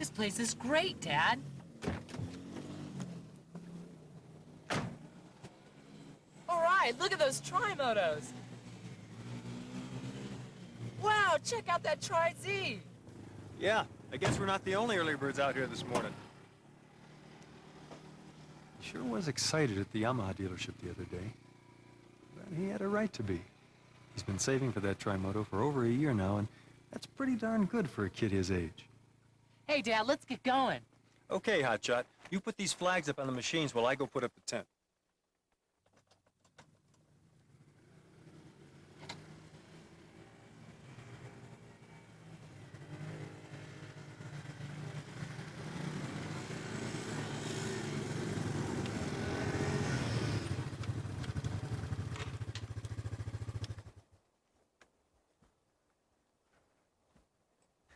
This place is great, Dad. All right, look at those Tri-Motos. Wow, check out that Tri-Z. Yeah, I guess we're not the only early birds out here this morning. He sure was excited at the Yamaha dealership the other day. But he had a right to be. He's been saving for that Tri-Moto for over a year now, and that's pretty darn good for a kid his age. Hey, Dad, let's get going. Okay, Hotshot. You put these flags up on the machines while I go put up the tent.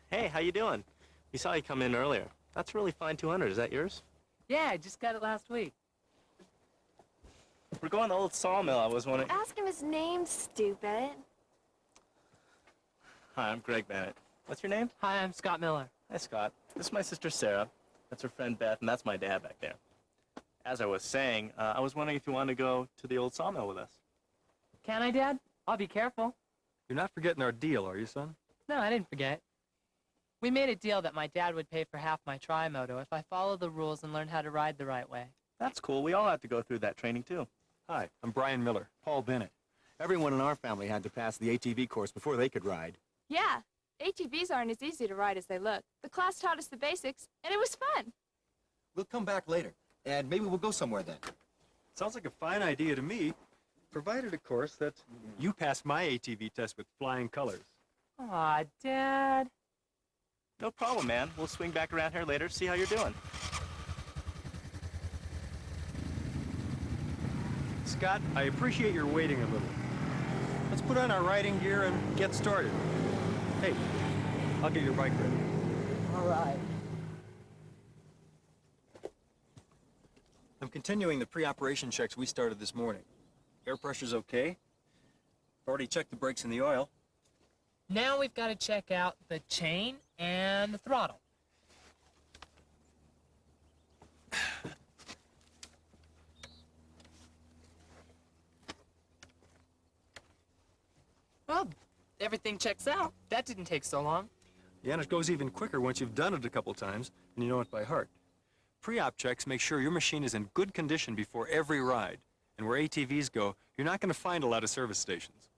Hey, how you doing? We saw you come in earlier. That's a really fine 200. Is that yours? Yeah, I just got it last week. We're going to the old sawmill. I was wondering... Ask him his name, stupid. Hi, I'm Greg Bennett. What's your name? Hi, I'm Scott Miller. Hi, Scott. This is my sister, Sarah. That's her friend, Beth, and that's my dad back there. As I was saying, I was wondering if you wanted to go to the old sawmill with us. Can I, Dad? I'll be careful. You're not forgetting our deal, are you, son? No, I didn't forget. We made a deal that my dad would pay for half my Tri-Moto if I follow the rules and learn how to ride the right way. That's cool. We all have to go through that training, too. Hi, I'm Brian Miller. Paul Bennett. Everyone in our family had to pass the ATV course before they could ride. Yeah, ATVs aren't as easy to ride as they look. The class taught us the basics, and it was fun. We'll come back later, and maybe we'll go somewhere then. Sounds like a fine idea to me, provided, of course, that you pass my ATV test with flying colors. Aw, Dad. No problem, man. We'll swing back around here later, see how you're doing. Scott, I appreciate your waiting a little. Let's put on our riding gear and get started. Hey, I'll get your bike ready. All right. I'm continuing the pre-operation checks we started this morning. Air pressure's okay. I've already checked the brakes and the oil. Now we've got to check out the chain and the throttle. Well, everything checks out. That didn't take so long. Yeah, and it goes even quicker once you've done it a couple times and you know it by heart. Pre-op checks make sure your machine is in good condition before every ride. And where ATVs go, you're not going to find a lot of service stations.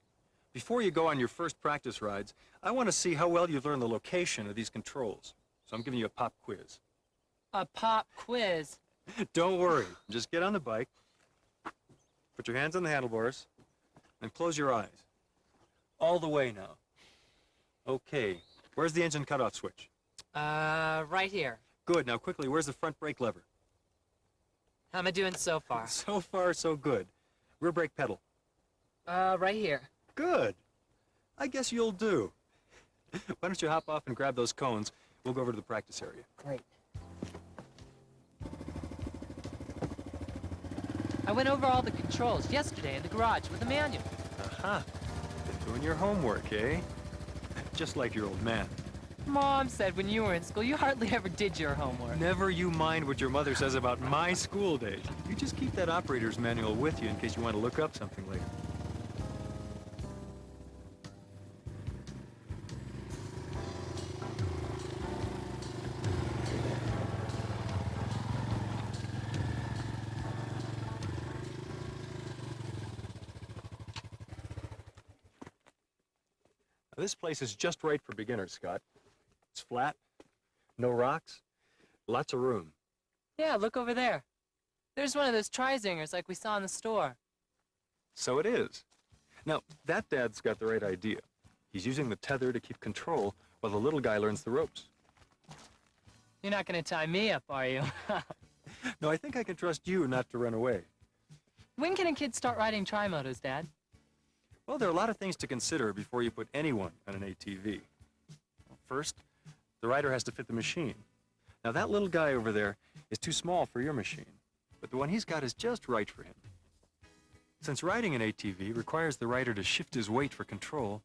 Before you go on your first practice rides, I want to see how well you've learned the location of these controls. So I'm giving you a pop quiz. A pop quiz. Don't worry. Just get on the bike, put your hands on the handlebars, and close your eyes. All the way now. Okay. Where's the engine cutoff switch? Right here. Good. Now quickly, where's the front brake lever? How am I doing so far? So far, so good. Rear brake pedal. Right here. Good. I guess you'll do. Why don't you hop off and grab those cones? We'll go over to the practice area. Great. I went over all the controls yesterday in the garage with a manual. Uh-huh. Been doing your homework, eh? Just like your old man. Mom said when you were in school, you hardly ever did your homework. Never you mind what your mother says about my school days. You just keep that operator's manual with you in case you want to look up something later. Now, this place is just right for beginners, Scott. It's flat, no rocks, lots of room. Yeah, look over there. There's one of those Tri-Zingers like we saw in the store. So it is. Now, that dad's got the right idea. He's using the tether to keep control while the little guy learns the ropes. You're not going to tie me up, are you? No, I think I can trust you not to run away. When can a kid start riding Tri-Motos, Dad? Well, there are a lot of things to consider before you put anyone on an ATV. First, the rider has to fit the machine. Now, that little guy over there is too small for your machine, but the one he's got is just right for him. Since riding an ATV requires the rider to shift his weight for control,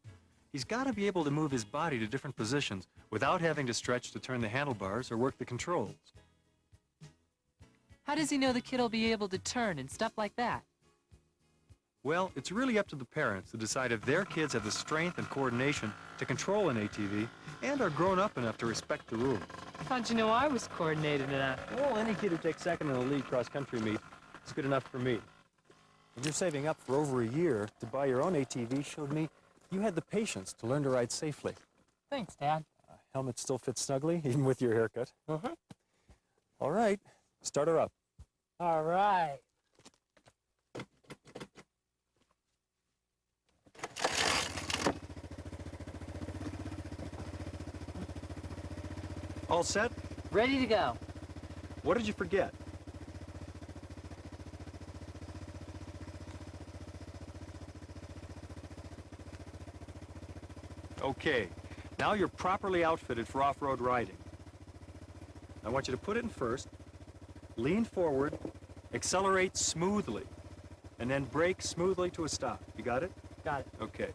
He's got to be able to move his body to different positions without having to stretch to turn the handlebars or work the controls. How does he know the kid will be able to turn and stuff like that? Well, it's really up to the parents to decide if their kids have the strength and coordination to control an ATV and are grown up enough to respect the rules. How'd you know I was coordinated enough? Well, any kid who takes second in a league cross-country meet is good enough for me. And you're saving up for over a year to buy your own ATV showed me you had the patience to learn to ride safely. Thanks, Dad. Helmet still fits snugly, even with your haircut. Uh-huh. All right, start her up. All right. All set? Ready to go. What did you forget? Okay, now you're properly outfitted for off-road riding. I want you to put it in first, lean forward, accelerate smoothly, and then brake smoothly to a stop. You got it? Got it. Okay.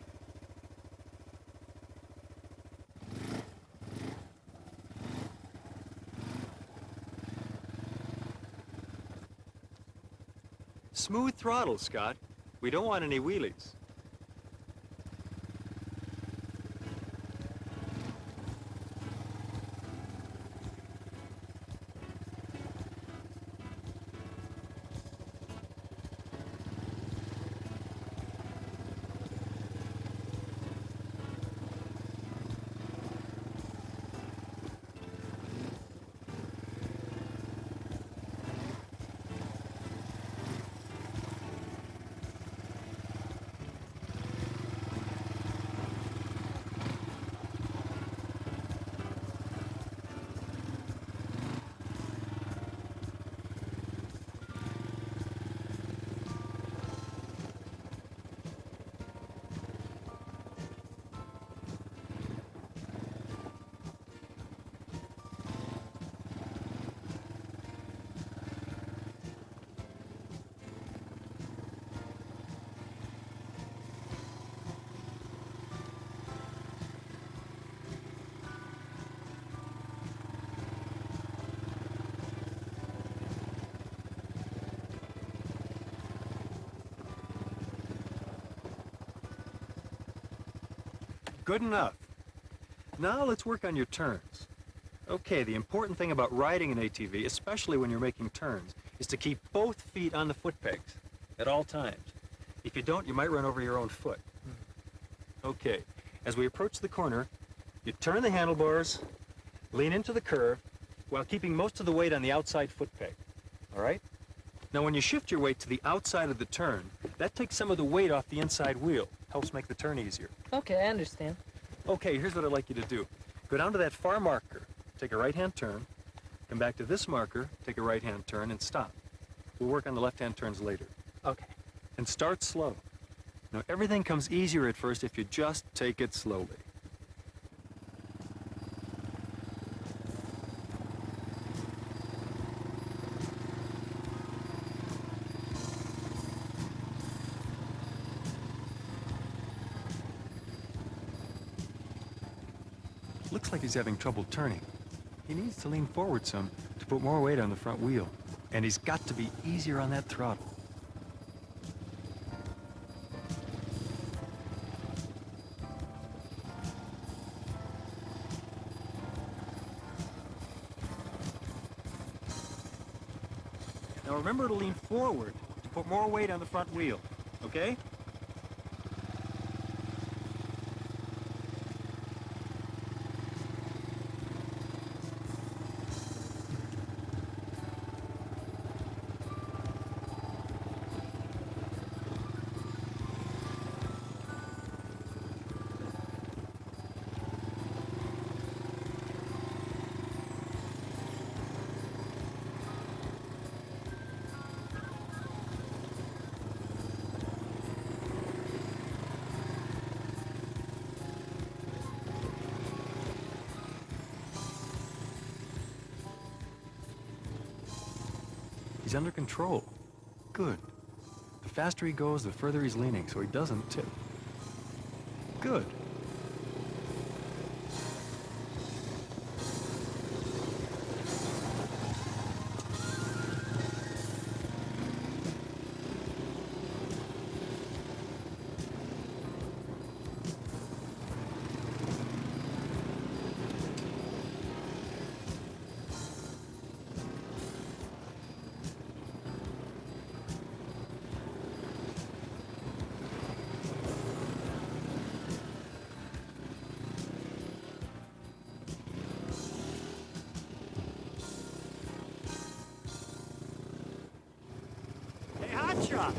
Smooth throttle, Scott. We don't want any wheelies. Good enough. Now let's work on your turns. Okay, the important thing about riding an ATV, especially when you're making turns, is to keep both feet on the foot pegs at all times. If you don't, you might run over your own foot. Okay, as we approach the corner, you turn the handlebars, lean into the curve, while keeping most of the weight on the outside foot peg. All right? Now when you shift your weight to the outside of the turn, that takes some of the weight off the inside wheel. Helps make the turn easier. Okay, I understand. Okay, here's what I'd like you to do. Go down to that far marker, take a right-hand turn, come back to this marker, take a right-hand turn, and stop. We'll work on the left-hand turns later. Okay. And start slow. Now, everything comes easier at first if you just take it slowly. Looks like he's having trouble turning. He needs to lean forward some to put more weight on the front wheel. And he's got to be easier on that throttle. Now remember to lean forward to put more weight on the front wheel, okay? He's under control. Good. The faster he goes, the further he's leaning, so he doesn't tip. Good. Good shot.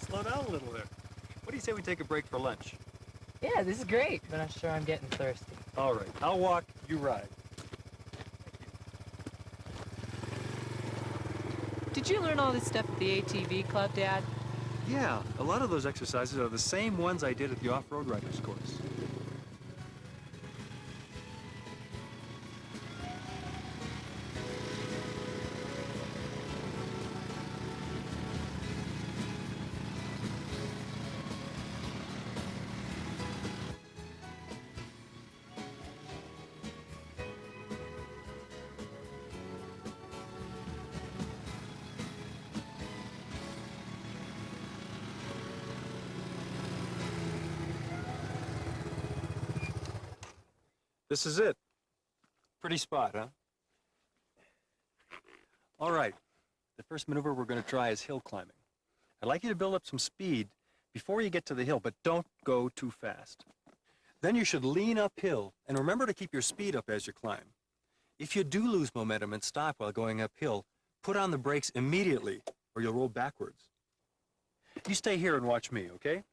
Slow down a little there. What do you say we take a break for lunch? Yeah, this is great, but I'm sure I'm getting thirsty. All right, I'll walk, you ride. Did you learn all this stuff at the ATV club, Dad? Yeah, a lot of those exercises are the same ones I did at the off-road riders course. This is it. Pretty spot, huh? All right. The first maneuver we're going to try is hill climbing. I'd like you to build up some speed before you get to the hill, but don't go too fast. Then you should lean uphill, and remember to keep your speed up as you climb. If you do lose momentum and stop while going uphill, put on the brakes immediately, or you'll roll backwards. You stay here and watch me, okay?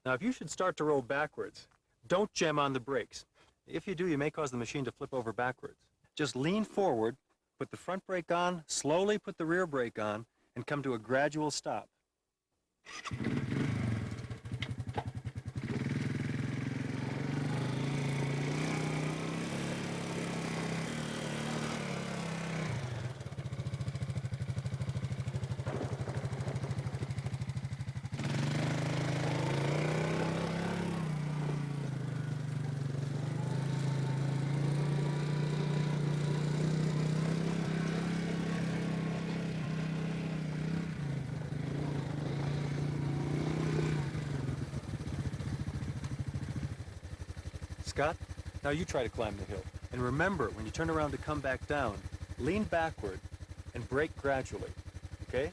Now, if you should start to roll backwards, don't jam on the brakes. If you do, you may cause the machine to flip over backwards. Just lean forward, put the front brake on, slowly put the rear brake on, and come to a gradual stop. Scott, now you try to climb the hill. And remember, when you turn around to come back down, lean backward and brake gradually, okay?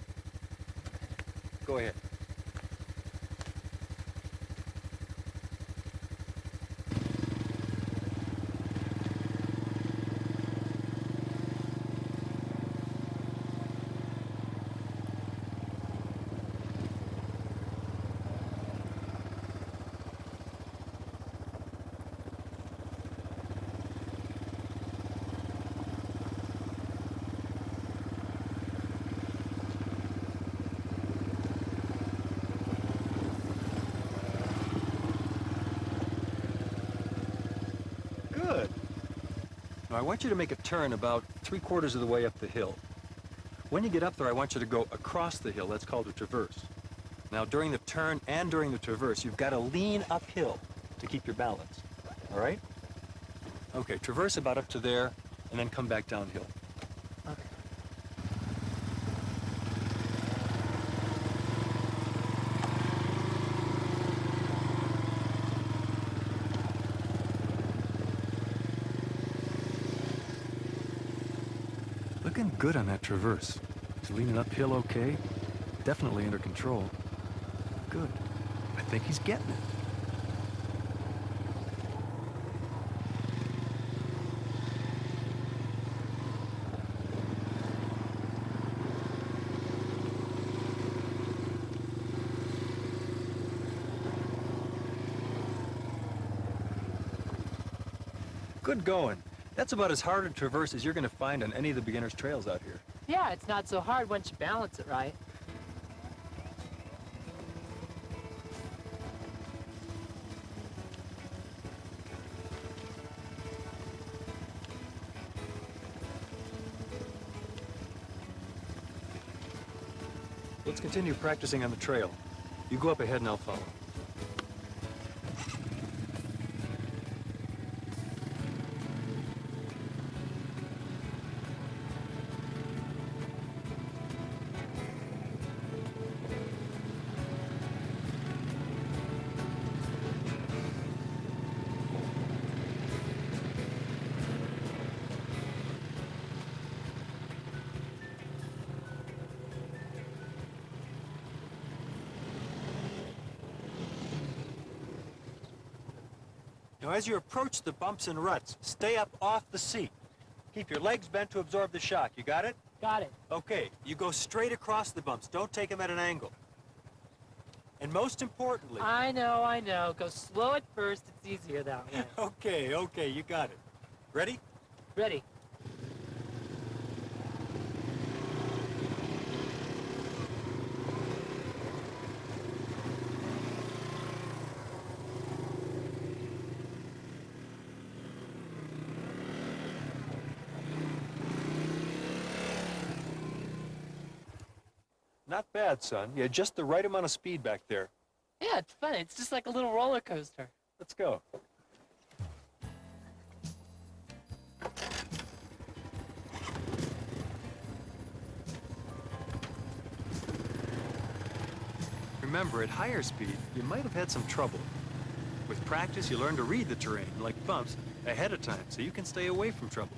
Go ahead. Good. Now I want you to make a turn about 3/4 of the way up the hill. When you get up there, I want you to go across the hill. That's called a traverse. Now during the turn and during the traverse, you've got to lean uphill to keep your balance. All right? Okay, traverse about up to there and then come back downhill. Okay. Looking good on that traverse. He's leaning uphill okay. Definitely under control. Good. I think he's getting it. Good going. That's about as hard a traverse as you're going to find on any of the beginner's trails out here. Yeah, it's not so hard once you balance it right. Let's continue practicing on the trail. You go up ahead and I'll follow. Now, as you approach the bumps and ruts, stay up off the seat. Keep your legs bent to absorb the shock. You got it? Got it. Okay, you go straight across the bumps. Don't take them at an angle. And most importantly... I know. Go slow at first. It's easier that way. Okay, you got it. Ready? Ready. Not bad, son. You had just the right amount of speed back there. Yeah, it's fun. It's just like a little roller coaster. Let's go. Remember, at higher speed, you might have had some trouble. With practice, you learn to read the terrain, like bumps, ahead of time, so you can stay away from trouble.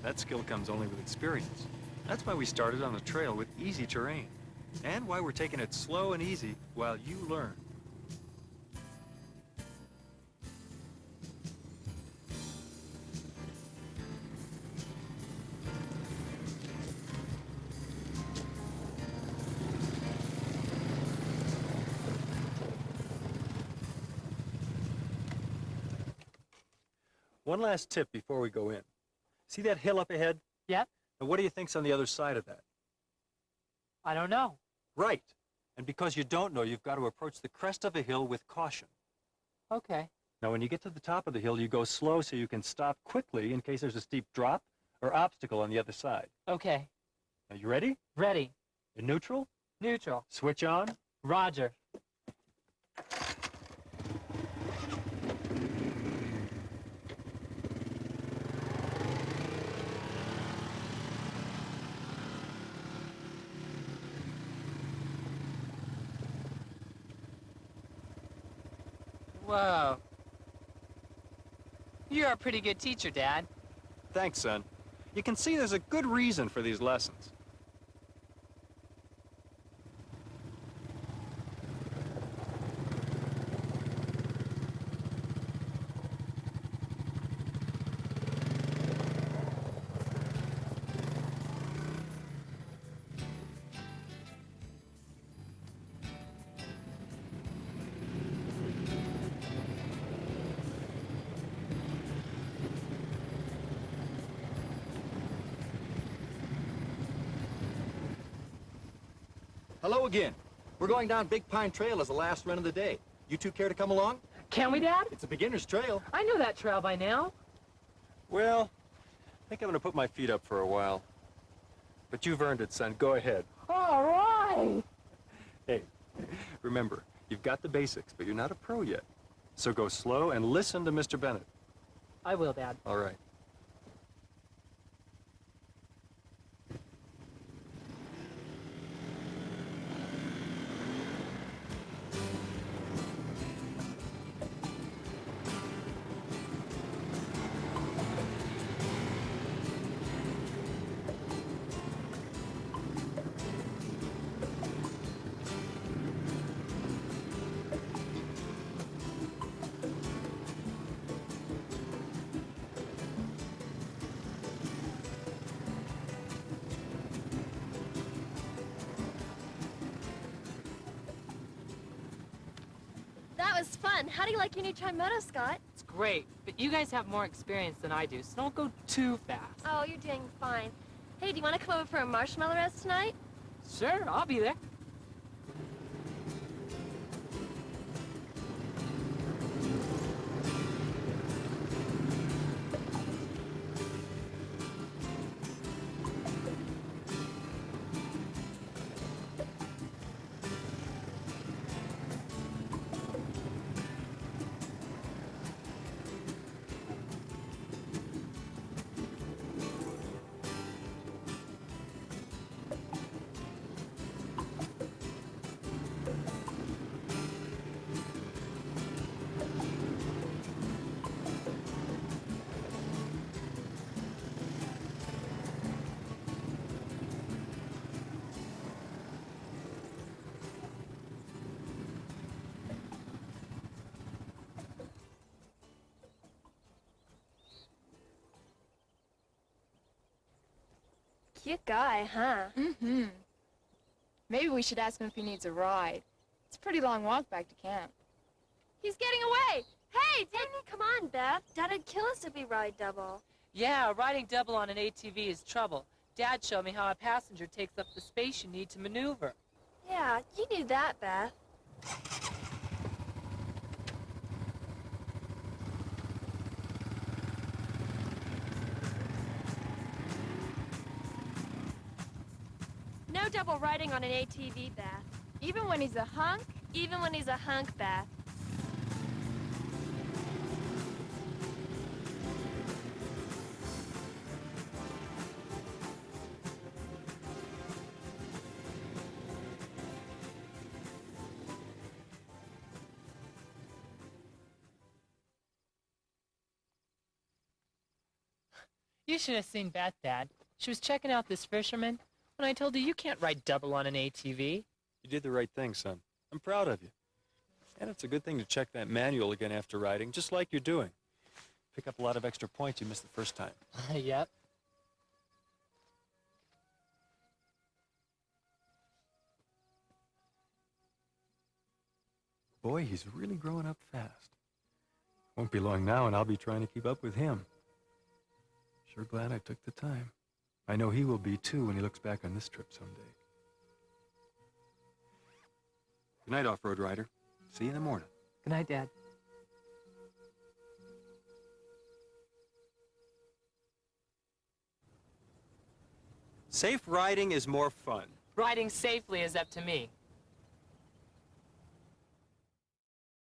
That skill comes only with experience. That's why we started on a trail with easy terrain, and why we're taking it slow and easy while you learn. One last tip before we go in. See that hill up ahead? Yep. Now, what do you think's on the other side of that? I don't know. Right. And because you don't know, you've got to approach the crest of a hill with caution. Okay. Now, when you get to the top of the hill, you go slow so you can stop quickly in case there's a steep drop or obstacle on the other side. Okay. Now, you ready? Ready. In neutral? Neutral. Switch on. Roger. Whoa. You're a pretty good teacher, Dad. Thanks, son. You can see there's a good reason for these lessons. Hello again. We're going down Big Pine Trail as the last run of the day. You two care to come along? Can we, Dad? It's a beginner's trail. I know that trail by now. Well, I think I'm going to put my feet up for a while. But you've earned it, son. Go ahead. All right. Hey, remember, you've got the basics, but you're not a pro yet. So go slow and listen to Mr. Bennett. I will, Dad. All right. That was fun. How do you like your new Tri-Moto, Scott? It's great, but you guys have more experience than I do, so don't go too fast. Oh, you're doing fine. Hey, do you want to come over for a marshmallow roast tonight? Sure, I'll be there. Cute guy, huh? Mm-hmm. Maybe we should ask him if he needs a ride. It's a pretty long walk back to camp. He's getting away! Hey, Hey, come on, Beth. Dad'd kill us if we ride double. Yeah, riding double on an ATV is trouble. Dad showed me how a passenger takes up the space you need to maneuver. Yeah, you knew that, Beth. No double riding on an ATV, Beth. even when he's a hunk? Even when he's a hunk, Beth. You should have seen Beth, Dad. She was checking out this fisherman when I told her you can't ride double on an ATV. You did the right thing, son. I'm proud of you. And it's a good thing to check that manual again after riding, just like you're doing. Pick up a lot of extra points you missed the first time. Yep. Boy, he's really growing up fast. Won't be long now, and I'll be trying to keep up with him. Sure glad I took the time. I know he will be, too, when he looks back on this trip someday. Good night, off-road rider. See you in the morning. Good night, Dad. Safe riding is more fun. Riding safely is up to me.